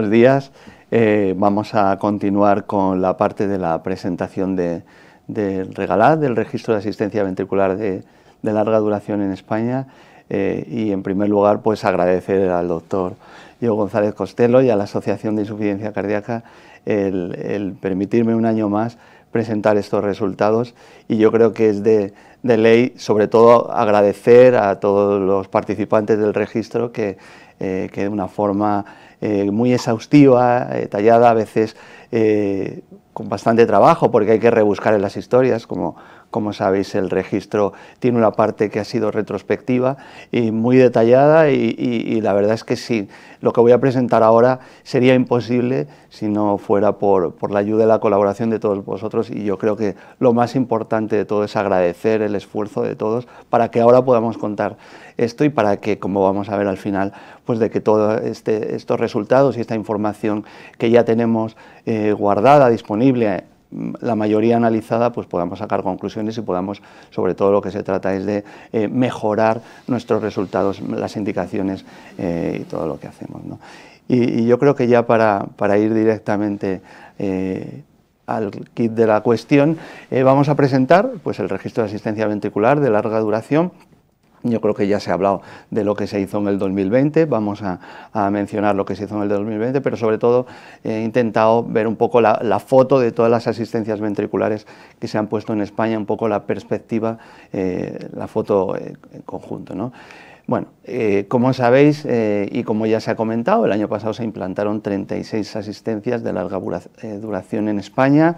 buenos días. Vamos a continuar con la parte de la presentación del REGALAD, del Registro de Asistencia Ventricular de Larga Duración en España. Y en primer lugar, pues agradecer al doctor Diego González Costello y a la Asociación de Insuficiencia Cardíaca el permitirme un año más presentar estos resultados, y yo creo que es de ley, sobre todo, agradecer a todos los participantes del registro que de una forma muy exhaustiva, detallada, a veces con bastante trabajo, porque hay que rebuscar en las historias. Como sabéis, el registro tiene una parte que ha sido retrospectiva y muy detallada, y la verdad es que sí, lo que voy a presentar ahora sería imposible si no fuera por la ayuda y la colaboración de todos vosotros, y yo creo que lo más importante de todo es agradecer el esfuerzo de todos para que ahora podamos contar esto, y para que, como vamos a ver al final, pues de que todos estos resultados y esta información que ya tenemos guardada, disponible, la mayoría analizada, pues podamos sacar conclusiones y podamos, sobre todo, lo que se trata es de mejorar nuestros resultados, las indicaciones y todo lo que hacemos, ¿no? Y yo creo que ya para ir directamente al kit de la cuestión, vamos a presentar pues el registro de asistencia ventricular de larga duración. Yo creo que ya se ha hablado de lo que se hizo en el 2020, vamos a mencionar lo que se hizo en el 2020, pero sobre todo he intentado ver un poco la foto de todas las asistencias ventriculares que se han puesto en España, un poco la perspectiva, la foto en conjunto, ¿no? Bueno, como sabéis y como ya se ha comentado, el año pasado se implantaron 36 asistencias de larga duración en España.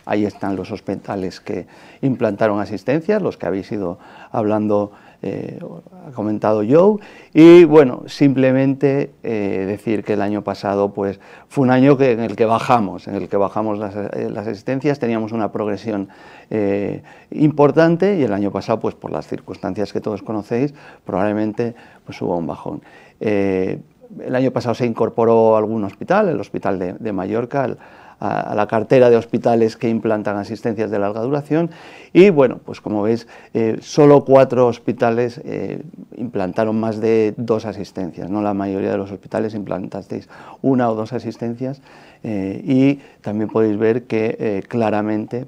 Ahí están los hospitales que implantaron asistencias, los que habéis ido hablando, ha comentado Joe. Y bueno, simplemente decir que el año pasado pues fue un año en el que bajamos las asistencias, teníamos una progresión importante, y el año pasado, pues por las circunstancias que todos conocéis, probablemente pues hubo un bajón. El año pasado se incorporó algún hospital, el Hospital de Mallorca, a la cartera de hospitales que implantan asistencias de larga duración, y bueno, pues como veis, solo 4 hospitales implantaron más de 2 asistencias, ¿no? La mayoría de los hospitales implantasteis 1 o 2 asistencias, y también podéis ver que claramente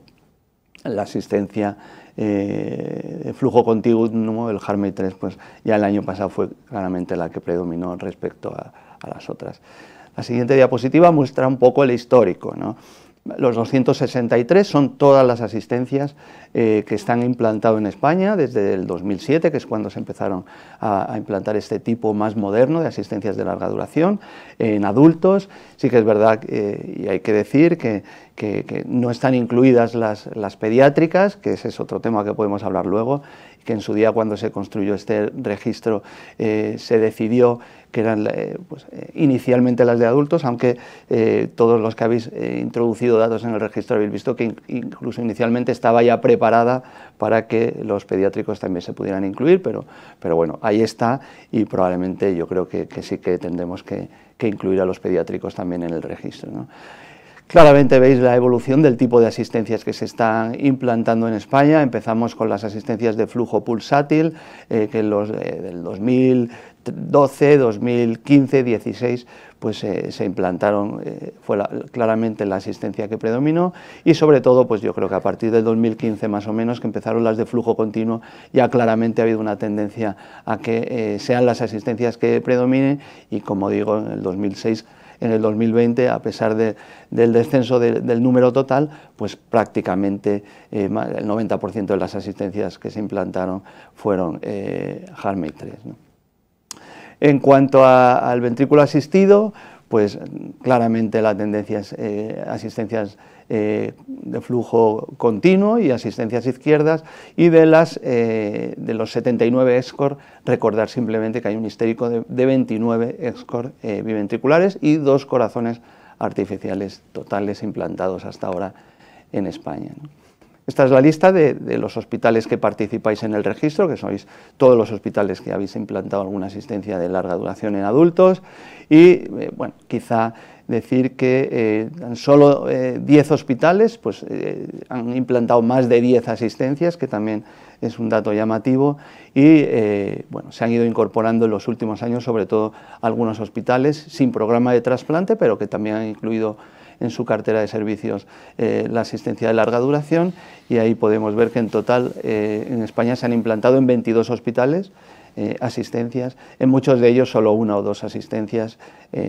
la asistencia de flujo continuo, el HeartMate 3, pues ya el año pasado fue claramente la que predominó respecto a las otras. La siguiente diapositiva muestra un poco el histórico, ¿no? Los 263 son todas las asistencias que están implantadas en España desde el 2007, que es cuando se empezaron a implantar este tipo más moderno de asistencias de larga duración en adultos. Sí que es verdad, y hay que decir que no están incluidas las pediátricas, que ese es otro tema que podemos hablar luego, que en su día, cuando se construyó este registro, se decidió que eran inicialmente las de adultos, aunque todos los que habéis introducido datos en el registro habéis visto que incluso inicialmente estaba ya preparada para que los pediátricos también se pudieran incluir, pero bueno, ahí está, y probablemente yo creo que sí que tendremos que incluir a los pediátricos también en el registro, ¿no? Claramente veis la evolución del tipo de asistencias que se están implantando en España. Empezamos con las asistencias de flujo pulsátil, que del 2012, 2015, 16, pues se implantaron, fue claramente la asistencia que predominó, y sobre todo, pues yo creo que a partir del 2015 más o menos, que empezaron las de flujo continuo, ya claramente ha habido una tendencia a que sean las asistencias que predominen, y como digo, en el 2006, en el 2020, a pesar del descenso del número total, pues prácticamente el 90% de las asistencias que se implantaron fueron HeartMate 3, ¿no? En cuanto al ventrículo asistido, pues claramente la tendencia es asistencias de flujo continuo y asistencias izquierdas, y de los 79 ESCOR, recordar simplemente que hay un histórico de 29 ESCOR biventriculares y 2 corazones artificiales totales implantados hasta ahora en España, ¿no? Esta es la lista de los hospitales que participáis en el registro, que sois todos los hospitales que habéis implantado alguna asistencia de larga duración en adultos, y bueno, quizá decir que tan solo 10 hospitales pues, han implantado más de 10 asistencias, que también es un dato llamativo, y bueno, se han ido incorporando en los últimos años, sobre todo algunos hospitales sin programa de trasplante, pero que también han incluido en su cartera de servicios la asistencia de larga duración, y ahí podemos ver que en total en España se han implantado en 22 hospitales asistencias, en muchos de ellos solo 1 o 2 asistencias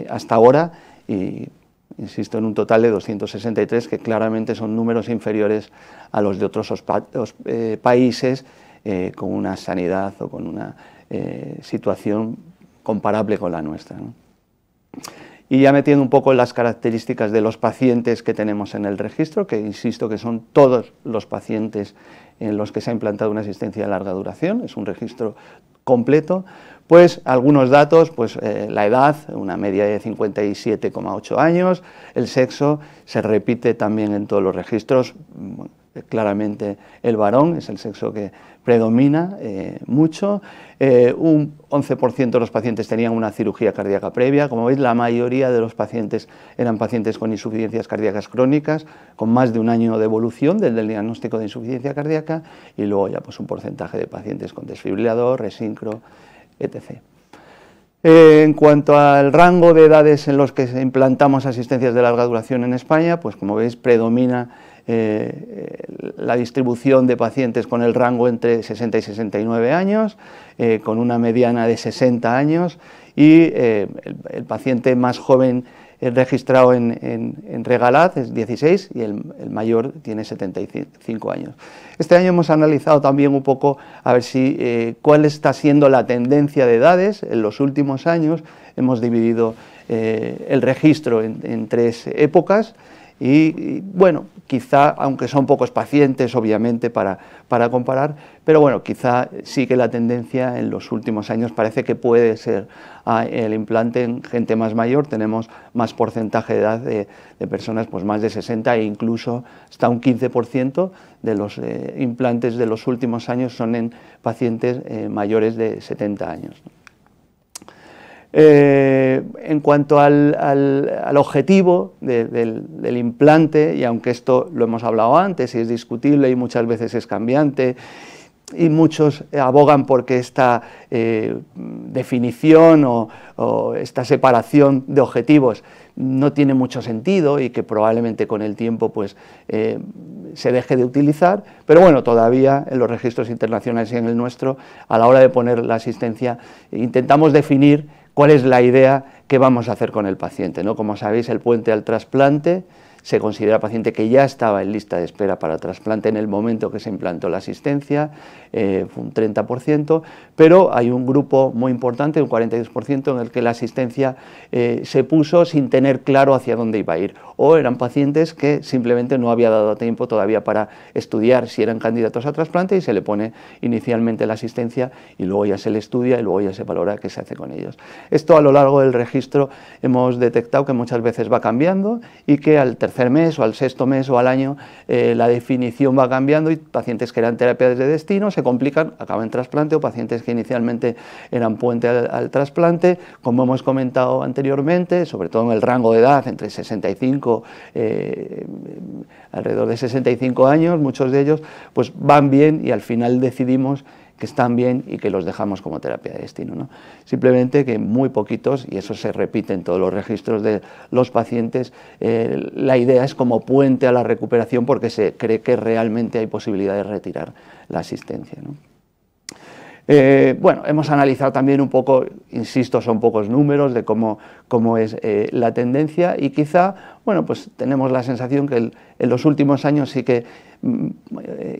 hasta ahora, y insisto, en un total de 263, que claramente son números inferiores a los de otros países con una sanidad o con una situación comparable con la nuestra, ¿no? Y ya metiendo un poco en las características de los pacientes que tenemos en el registro, que insisto que son todos los pacientes en los que se ha implantado una asistencia de larga duración, es un registro completo, pues algunos datos, pues la edad, una media de 57,8 años, el sexo se repite también en todos los registros, claramente el varón es el sexo que predomina mucho, un 11% de los pacientes tenían una cirugía cardíaca previa, como veis la mayoría de los pacientes eran pacientes con insuficiencias cardíacas crónicas, con más de un año de evolución desde el diagnóstico de insuficiencia cardíaca, y luego ya pues un porcentaje de pacientes con desfibrilador, resincro, etc. En cuanto al rango de edades en los que implantamos asistencias de larga duración en España, pues como veis predomina la distribución de pacientes con el rango entre 60 y 69 años, con una mediana de 60 años, y el paciente más joven registrado en Regalat es 16 y el mayor tiene 75 años. Este año hemos analizado también un poco a ver si cuál está siendo la tendencia de edades en los últimos años. Hemos dividido el registro en 3 épocas, y bueno, quizá, aunque son pocos pacientes obviamente para comparar, pero bueno, quizá sí que la tendencia en los últimos años parece que puede ser el implante en gente más mayor. Tenemos más porcentaje de edad de personas pues más de 60, e incluso hasta un 15% de los implantes de los últimos años son en pacientes mayores de 70 años. En cuanto al objetivo del implante, y aunque esto lo hemos hablado antes y es discutible y muchas veces es cambiante, y muchos abogan porque esta definición o esta separación de objetivos no tiene mucho sentido y que probablemente con el tiempo pues, se deje de utilizar, pero bueno, todavía en los registros internacionales y en el nuestro, a la hora de poner la asistencia, intentamos definir cuál es la idea que vamos a hacer con el paciente, ¿no? Como sabéis, el puente al trasplante se considera paciente que ya estaba en lista de espera para trasplante en el momento que se implantó la asistencia, fue un 30%, pero hay un grupo muy importante, un 42%, en el que la asistencia se puso sin tener claro hacia dónde iba a ir, o eran pacientes que simplemente no había dado tiempo todavía para estudiar si eran candidatos a trasplante, y se le pone inicialmente la asistencia y luego ya se le estudia y luego ya se valora qué se hace con ellos. Esto a lo largo del registro hemos detectado que muchas veces va cambiando, y que al tercer mes o al sexto mes o al año la definición va cambiando, y pacientes que eran terapias de destino se complican, acaban en trasplante, o pacientes que inicialmente eran puente al trasplante, como hemos comentado anteriormente, sobre todo en el rango de edad entre 65, alrededor de 65 años, muchos de ellos pues van bien y al final decidimos que están bien y que los dejamos como terapia de destino, ¿no? Simplemente que muy poquitos, y eso se repite en todos los registros de los pacientes, la idea es como puente a la recuperación porque se cree que realmente hay posibilidad de retirar la asistencia, ¿no? Bueno, hemos analizado también un poco, insisto, son pocos números de cómo es la tendencia, y quizá, bueno, pues tenemos la sensación que en los últimos años sí que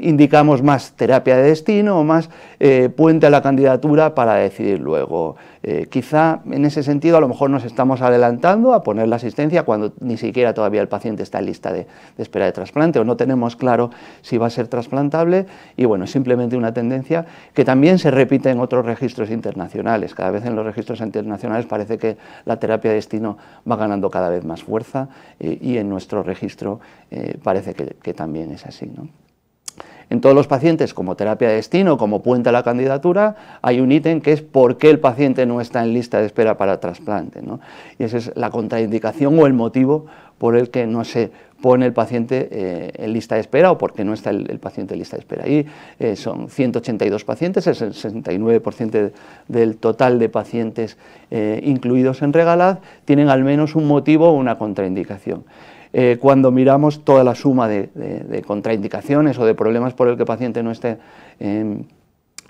indicamos más terapia de destino o más puente a la candidatura para decidir luego. Quizá en ese sentido a lo mejor nos estamos adelantando a poner la asistencia cuando ni siquiera todavía el paciente está en lista de espera de trasplante, o no tenemos claro si va a ser trasplantable, y bueno, es simplemente una tendencia que también se repite en otros registros internacionales. Cada vez en los registros internacionales parece que la terapia de destino va ganando cada vez más fuerza, y en nuestro registro parece que también es así, ¿no? En todos los pacientes, como terapia de destino, como puente a la candidatura, hay un ítem que es por qué el paciente no está en lista de espera para trasplante, ¿no? Y esa es la contraindicación o el motivo por el que no se pone el paciente en lista de espera o por qué no está el paciente en lista de espera. Y son 182 pacientes, el 69% del total de pacientes incluidos en Regalad tienen al menos un motivo o una contraindicación. Cuando miramos toda la suma de contraindicaciones o de problemas por el que el paciente no esté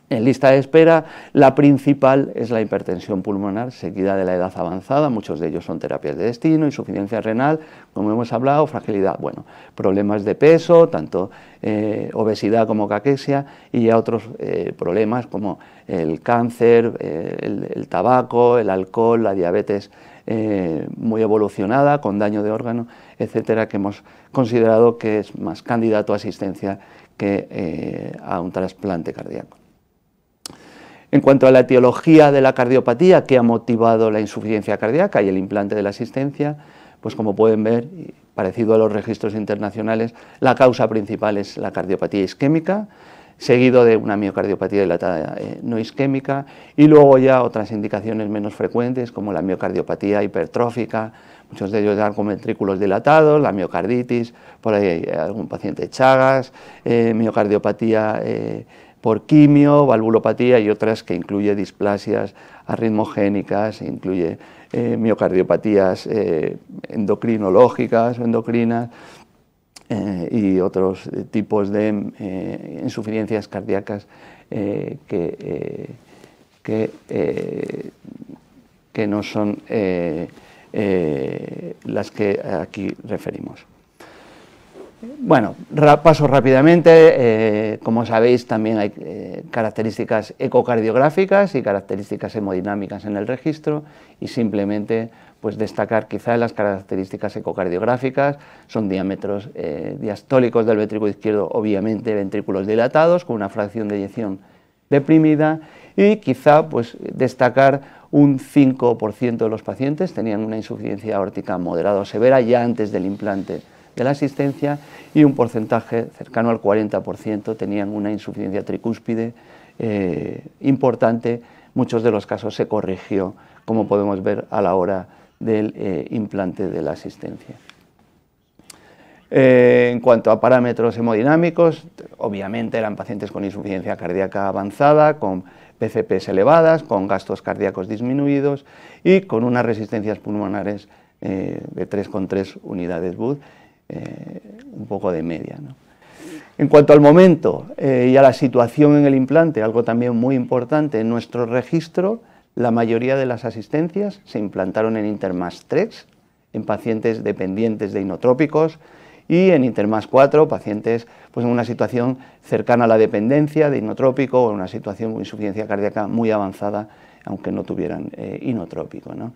en lista de espera, la principal es la hipertensión pulmonar seguida de la edad avanzada, muchos de ellos son terapias de destino, insuficiencia renal, como hemos hablado, fragilidad, bueno, problemas de peso, tanto obesidad como caquexia, y ya otros problemas como el cáncer, el tabaco, el alcohol, la diabetes muy evolucionada, con daño de órgano, etcétera, que hemos considerado que es más candidato a asistencia que a un trasplante cardíaco. En cuanto a la etiología de la cardiopatía que ha motivado la insuficiencia cardíaca y el implante de la asistencia, pues como pueden ver, parecido a los registros internacionales, la causa principal es la cardiopatía isquémica, seguido de una miocardiopatía dilatada no isquémica, y luego ya otras indicaciones menos frecuentes como la miocardiopatía hipertrófica, muchos de ellos dan con ventrículos dilatados, la miocarditis, por ahí hay algún paciente Chagas, miocardiopatía por quimio, valvulopatía y otras que incluye displasias arritmogénicas, incluye miocardiopatías endocrinológicas o endocrinas, y otros tipos de insuficiencias cardíacas que no son las que aquí referimos. Bueno, paso rápidamente. Como sabéis, también hay características ecocardiográficas y características hemodinámicas en el registro, y simplemente pues destacar quizá las características ecocardiográficas son diámetros diastólicos del ventrículo izquierdo, obviamente ventrículos dilatados con una fracción de eyección deprimida, y quizá pues destacar un 5% de los pacientes tenían una insuficiencia aórtica moderada o severa ya antes del implante de la asistencia, y un porcentaje cercano al 40% tenían una insuficiencia tricúspide importante. Muchos de los casos se corrigió, como podemos ver a la hora del implante de la asistencia. En cuanto a parámetros hemodinámicos, obviamente eran pacientes con insuficiencia cardíaca avanzada, con PCPs elevadas, con gastos cardíacos disminuidos y con unas resistencias pulmonares de 3,3 unidades Wood, un poco de media, ¿no? En cuanto al momento y a la situación en el implante, algo también muy importante, en nuestro registro la mayoría de las asistencias se implantaron en INTERMAS 3, en pacientes dependientes de inotrópicos, y en INTERMAS 4, pacientes pues, en una situación cercana a la dependencia de inotrópico o en una situación de insuficiencia cardíaca muy avanzada, aunque no tuvieran inotrópico, ¿no?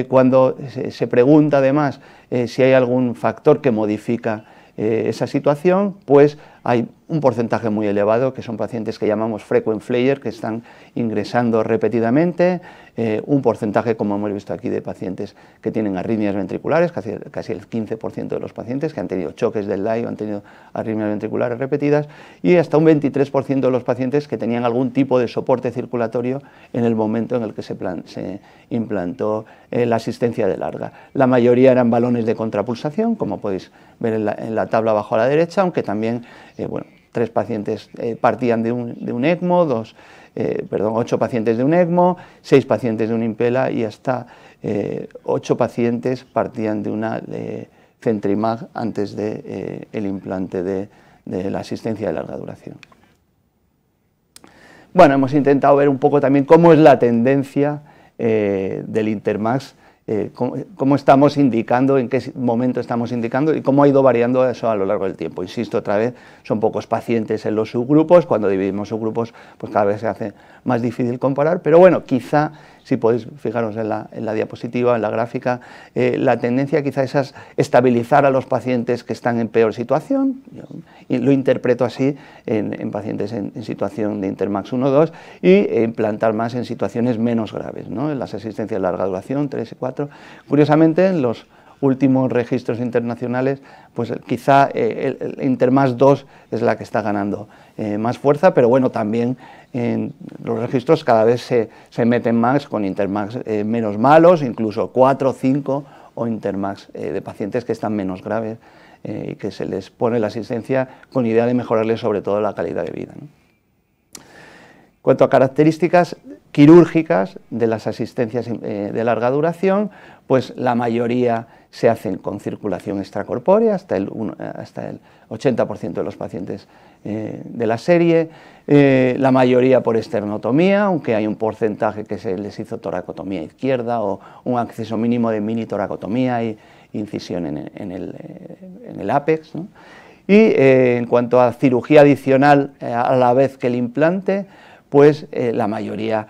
Cuando se pregunta además si hay algún factor que modifica esa situación, pues hay un porcentaje muy elevado que son pacientes que llamamos frequent flyer, que están ingresando repetidamente, un porcentaje, como hemos visto aquí, de pacientes que tienen arritmias ventriculares, casi el 15% de los pacientes que han tenido choques del LAI o han tenido arritmias ventriculares repetidas, y hasta un 23% de los pacientes que tenían algún tipo de soporte circulatorio en el momento en el que se implantó la asistencia de larga. La mayoría eran balones de contrapulsación, como podéis ver en la tabla abajo a la derecha, aunque también, bueno, 3 pacientes partían de un ECMO, 8 pacientes de un ECMO, 6 pacientes de un Impella y hasta 8 pacientes partían de una Centrimag antes del implante de la asistencia de larga duración. Bueno, hemos intentado ver un poco también cómo es la tendencia del INTERMAS, cómo estamos indicando, en qué momento estamos indicando y cómo ha ido variando eso a lo largo del tiempo. Insisto otra vez, son pocos pacientes en los subgrupos, cuando dividimos subgrupos pues cada vez se hace más difícil comparar, pero bueno, quizá, si podéis fijaros en la diapositiva, en la gráfica, la tendencia quizá es estabilizar a los pacientes que están en peor situación, y lo interpreto así en pacientes en situación de INTERMAS 1-2 y implantar más en situaciones menos graves, ¿no? En las asistencias de larga duración, 3 y 4. Curiosamente, en los últimos registros internacionales, pues quizá el Intermax 2 es la que está ganando más fuerza, pero bueno, también en los registros cada vez se meten más con Intermax menos malos, incluso 4, 5 o Intermax de pacientes que están menos graves y que se les pone la asistencia con idea de mejorarles sobre todo la calidad de vida, ¿no? En cuanto a características quirúrgicas de las asistencias de larga duración, pues la mayoría se hacen con circulación extracorpórea, hasta el 80% de los pacientes de la serie, la mayoría por esternotomía, aunque hay un porcentaje que se les hizo toracotomía izquierda o un acceso mínimo de mini toracotomía y incisión en el ápex, ¿no? Y en cuanto a cirugía adicional a la vez que el implante, pues la mayoría,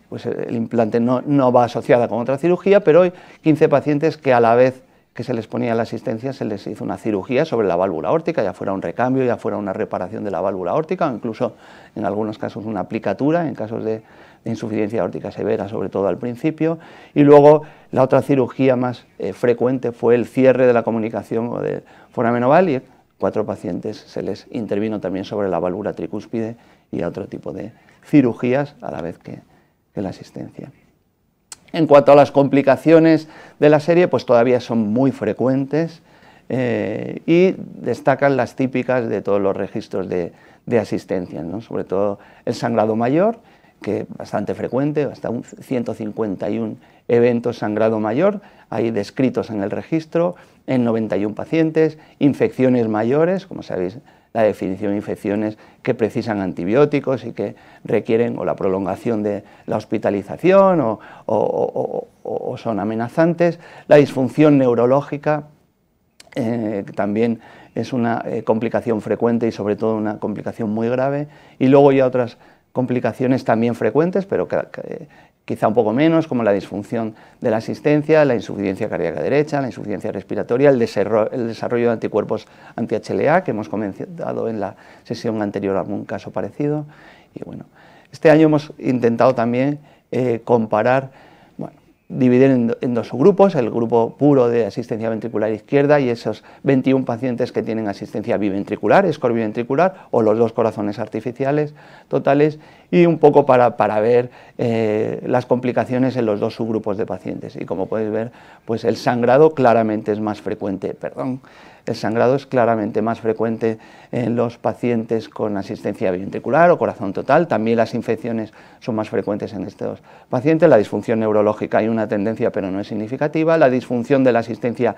pues el implante no va asociada con otra cirugía, pero hay 15 pacientes que a la vez que se les ponía la asistencia se les hizo una cirugía sobre la válvula aórtica, ya fuera un recambio, ya fuera una reparación de la válvula aórtica, o incluso en algunos casos una aplicatura, en casos de insuficiencia aórtica severa, sobre todo al principio, y luego la otra cirugía más frecuente fue el cierre de la comunicación o de foramen oval, y 4 pacientes se les intervino también sobre la válvula tricúspide y otro tipo de cirugías a la vez que la asistencia. En cuanto a las complicaciones de la serie, pues todavía son muy frecuentes y destacan las típicas de todos los registros de asistencia, ¿no? Sobre todo el sangrado mayor, que es bastante frecuente, hasta 151 eventos sangrado mayor, hay descritos en el registro, en 91 pacientes, infecciones mayores, como sabéis, la definición de infecciones que precisan antibióticos y que requieren o la prolongación de la hospitalización o son amenazantes, la disfunción neurológica, que también es una complicación frecuente y sobre todo una complicación muy grave, y luego ya otras complicaciones también frecuentes, pero quizá un poco menos, como la disfunción de la asistencia, la insuficiencia cardíaca derecha, la insuficiencia respiratoria, el desarrollo de anticuerpos anti-HLA, que hemos comentado en la sesión anterior algún caso parecido. Y bueno, este año hemos intentado también comparar, dividir en 2 subgrupos, el grupo puro de asistencia ventricular izquierda y esos 21 pacientes que tienen asistencia biventricular, escor biventricular o los 2 corazones artificiales totales, y un poco para ver las complicaciones en los 2 subgrupos de pacientes. Y como podéis ver, pues el sangrado claramente es más frecuente, el sangrado es claramente más frecuente en los pacientes con asistencia biventricular o corazón total. También las infecciones son más frecuentes en estos pacientes. La disfunción neurológica hay una tendencia, pero no es significativa. La disfunción de la asistencia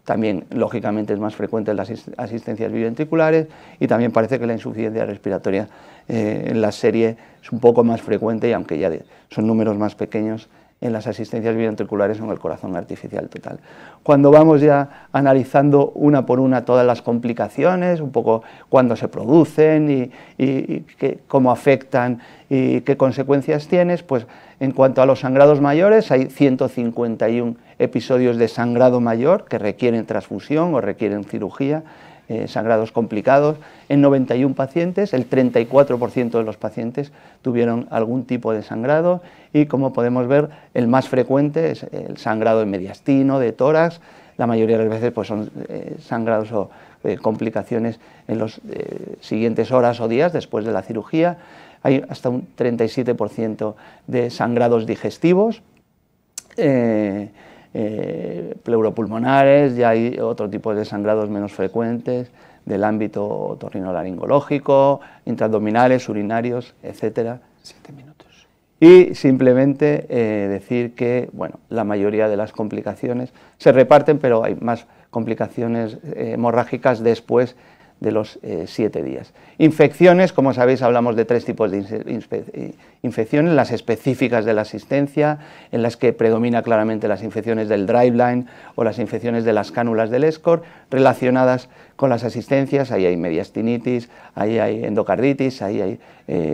también, lógicamente, es más frecuente en las asistencias biventriculares, y también parece que la insuficiencia respiratoria en la serie es un poco más frecuente, y aunque ya son números más pequeños, en las asistencias biventriculares o en el corazón artificial total. Cuando vamos ya analizando una por una todas las complicaciones, un poco cuándo se producen y cómo afectan y qué consecuencias tienes, pues en cuanto a los sangrados mayores, hay 151 episodios de sangrado mayor que requieren transfusión o requieren cirugía, sangrados complicados. En 91 pacientes, el 34% de los pacientes tuvieron algún tipo de sangrado, y como podemos ver, el más frecuente es el sangrado de mediastino, de tórax. La mayoría de las veces pues son sangrados o complicaciones en los siguientes horas o días después de la cirugía. Hay hasta un 37% de sangrados digestivos, pleuropulmonares, ya hay otro tipo de sangrados menos frecuentes del ámbito otorrinolaringológico, intraabdominales, urinarios, etcétera. 7 minutos. Y simplemente decir que, bueno, la mayoría de las complicaciones se reparten, pero hay más complicaciones hemorrágicas después de los 7 días. Infecciones, como sabéis, hablamos de 3 tipos de infecciones: las específicas de la asistencia, en las que predomina claramente las infecciones del driveline o las infecciones de las cánulas del escor, relacionadas con las asistencias. Ahí hay mediastinitis, ahí hay endocarditis, ahí hay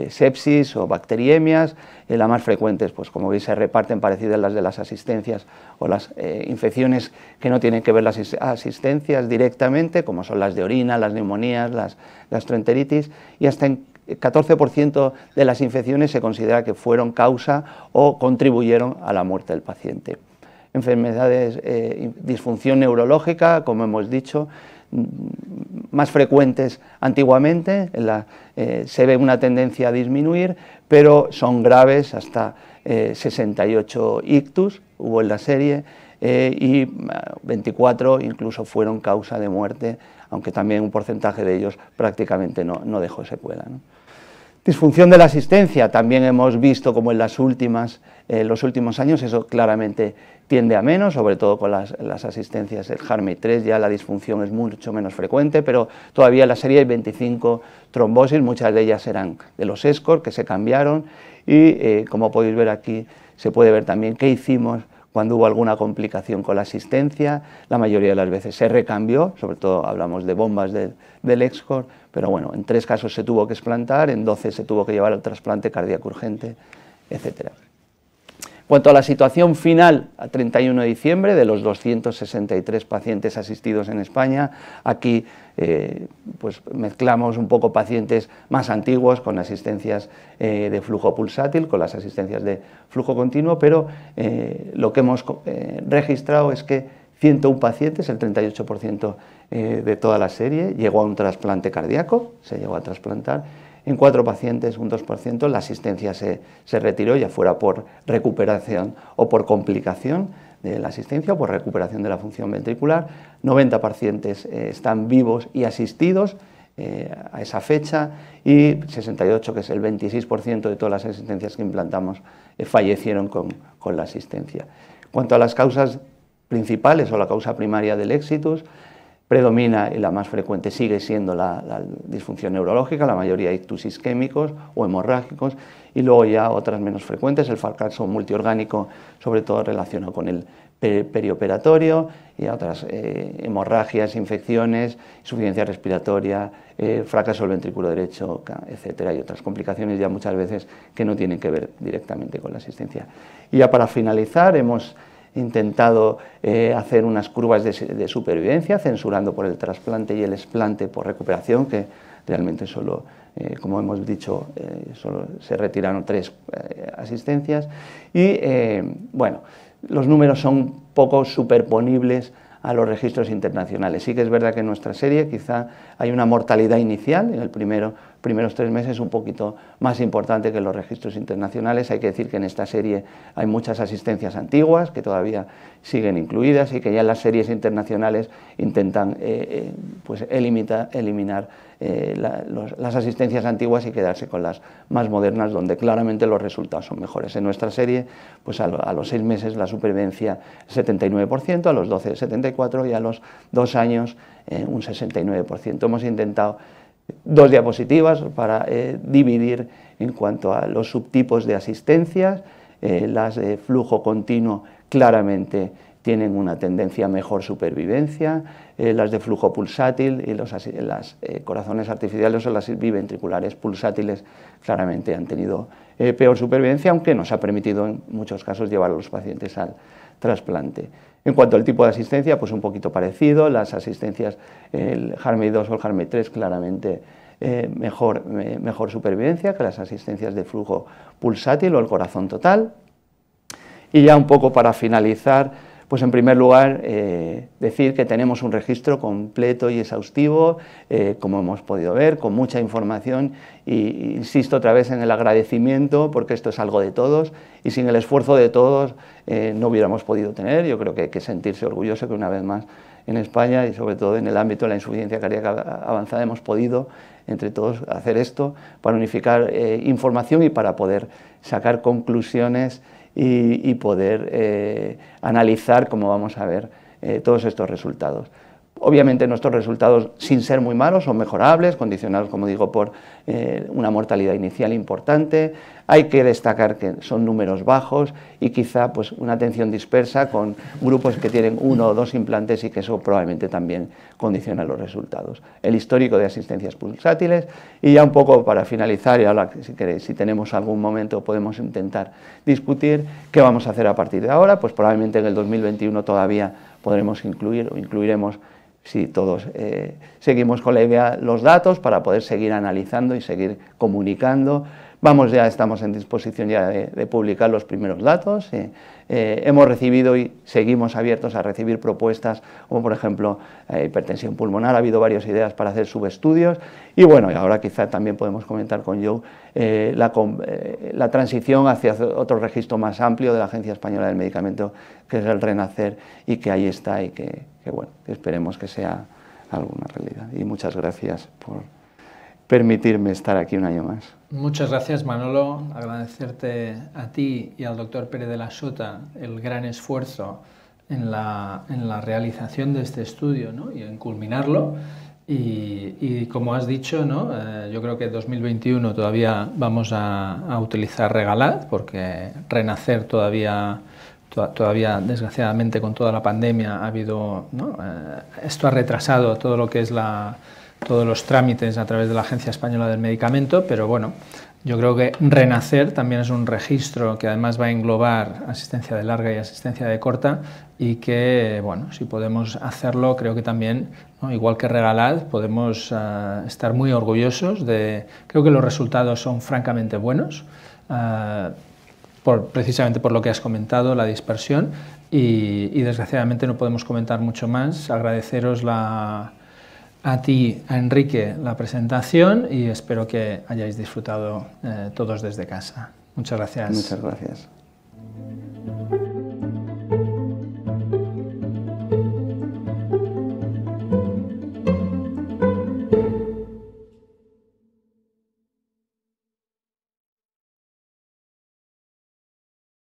sepsis o bacteriemias. Las más frecuentes, pues como veis, se reparten parecidas a las de las asistencias o las infecciones que no tienen que ver las asistencias directamente, como son las de orina, las neumonías, las gastroenteritis, y hasta en 14% de las infecciones se considera que fueron causa o contribuyeron a la muerte del paciente. enfermedades, disfunción neurológica, como hemos dicho, más frecuentes antiguamente, se ve una tendencia a disminuir, pero son graves, hasta 68 ictus hubo en la serie, y 24 incluso fueron causa de muerte, aunque también un porcentaje de ellos prácticamente no dejó secuela, ¿no? Disfunción de la asistencia, también hemos visto como en los últimos años eso claramente tiende a menos, sobre todo con las asistencias del HARMY-3, ya la disfunción es mucho menos frecuente, pero todavía en la serie hay 25 trombosis, muchas de ellas eran de los ESCOR que se cambiaron, y como podéis ver aquí se puede ver también qué hicimos cuando hubo alguna complicación con la asistencia. La mayoría de las veces se recambió, sobre todo hablamos de bombas del ESCOR, pero bueno, en 3 casos se tuvo que explantar, en 12 se tuvo que llevar al trasplante cardíaco urgente, etc. En cuanto a la situación final, a 31 de diciembre, de los 263 pacientes asistidos en España, aquí pues mezclamos un poco pacientes más antiguos con asistencias de flujo pulsátil, con las asistencias de flujo continuo, pero lo que hemos registrado es que 101 pacientes, el 38% de toda la serie, llegó a un trasplante cardíaco, se llegó a trasplantar. En 4 pacientes, un 2%, la asistencia se retiró, ya fuera por recuperación o por complicación de la asistencia o por recuperación de la función ventricular. 90 pacientes están vivos y asistidos a esa fecha, y 68, que es el 26% de todas las asistencias que implantamos, fallecieron con la asistencia. En cuanto a las causas principales o la causa primaria del exitus, predomina, y la más frecuente sigue siendo la disfunción neurológica, la mayoría ictus isquémicos o hemorrágicos, y luego ya otras menos frecuentes, el fracaso multiorgánico, sobre todo relacionado con el perioperatorio, y otras hemorragias, infecciones, insuficiencia respiratoria, fracaso del ventrículo derecho, etcétera, y otras complicaciones ya muchas veces que no tienen que ver directamente con la asistencia. Y ya para finalizar, hemos intentado hacer unas curvas de supervivencia, censurando por el trasplante y el explante por recuperación, que realmente solo, como hemos dicho, solo se retiraron 3 asistencias, y bueno, los números son poco superponibles a los registros internacionales. Sí que es verdad que en nuestra serie quizá hay una mortalidad inicial en el primeros 3 meses un poquito más importante que en los registros internacionales. Hay que decir que en esta serie hay muchas asistencias antiguas que todavía siguen incluidas, y que ya en las series internacionales intentan pues eliminar las asistencias antiguas y quedarse con las más modernas, donde claramente los resultados son mejores. En nuestra serie, pues a los 6 meses la supervivencia es 79%, a los 12 74% y a los 2 años un 69%. Hemos intentado 2 diapositivas para dividir en cuanto a los subtipos de asistencias. Las de flujo continuo claramente tienen una tendencia a mejor supervivencia, las de flujo pulsátil y las corazones artificiales o las biventriculares pulsátiles claramente han tenido peor supervivencia, aunque nos ha permitido en muchos casos llevar a los pacientes al trasplante. En cuanto al tipo de asistencia, pues un poquito parecido, las asistencias, el HARMY-2 o el HARMY-3 claramente mejor supervivencia que las asistencias de flujo pulsátil o el corazón total. Y ya un poco para finalizar, pues en primer lugar decir que tenemos un registro completo y exhaustivo, como hemos podido ver, con mucha información, y insisto otra vez en el agradecimiento, porque esto es algo de todos, y sin el esfuerzo de todos no hubiéramos podido tener. Yo creo que hay que sentirse orgulloso que una vez más en España, y sobre todo en el ámbito de la insuficiencia cardíaca avanzada, hemos podido entre todos hacer esto para unificar información y para poder sacar conclusiones y poder analizar, como vamos a ver, todos estos resultados. Obviamente nuestros resultados, sin ser muy malos, son mejorables, condicionados, como digo, por una mortalidad inicial importante. Hay que destacar que son números bajos y quizá pues, una atención dispersa con grupos que tienen 1 o 2 implantes, y que eso probablemente también condiciona los resultados. El histórico de asistencias pulsátiles, y ya un poco para finalizar, y ahora si tenemos algún momento podemos intentar discutir qué vamos a hacer a partir de ahora. Pues probablemente en el 2021 todavía podremos incluir o incluiremos, si todos seguimos con la idea, los datos para poder seguir analizando y seguir comunicando. estamos en disposición ya de publicar los primeros datos. Hemos recibido y seguimos abiertos a recibir propuestas, como por ejemplo hipertensión pulmonar. Ha habido varias ideas para hacer subestudios, y bueno, y ahora quizá también podemos comentar con Joe la transición hacia otro registro más amplio de la Agencia Española del Medicamento, que es el RENACER, y que ahí está, y que bueno, esperemos que sea alguna realidad. Y muchas gracias por permitirme estar aquí un año más. Muchas gracias, Manolo. Agradecerte a ti y al doctor Pérez de la Sota el gran esfuerzo en la realización de este estudio, ¿no? Y en culminarlo. Y como has dicho, ¿no? Yo creo que en 2021 todavía vamos a utilizar Regalat, porque RENACER todavía desgraciadamente con toda la pandemia ha habido, ¿no? Esto ha retrasado todo lo que es todos los trámites a través de la Agencia Española del Medicamento, pero bueno, yo creo que RENACER también es un registro que además va a englobar asistencia de larga y asistencia de corta, y que, bueno, si podemos hacerlo, creo que también, ¿no? Igual que Regalat, podemos estar muy orgullosos creo que los resultados son francamente buenos, precisamente por lo que has comentado, la dispersión, y desgraciadamente no podemos comentar mucho más. Agradeceros a ti, a Enrique, la presentación, y espero que hayáis disfrutado todos desde casa. Muchas gracias. Muchas gracias.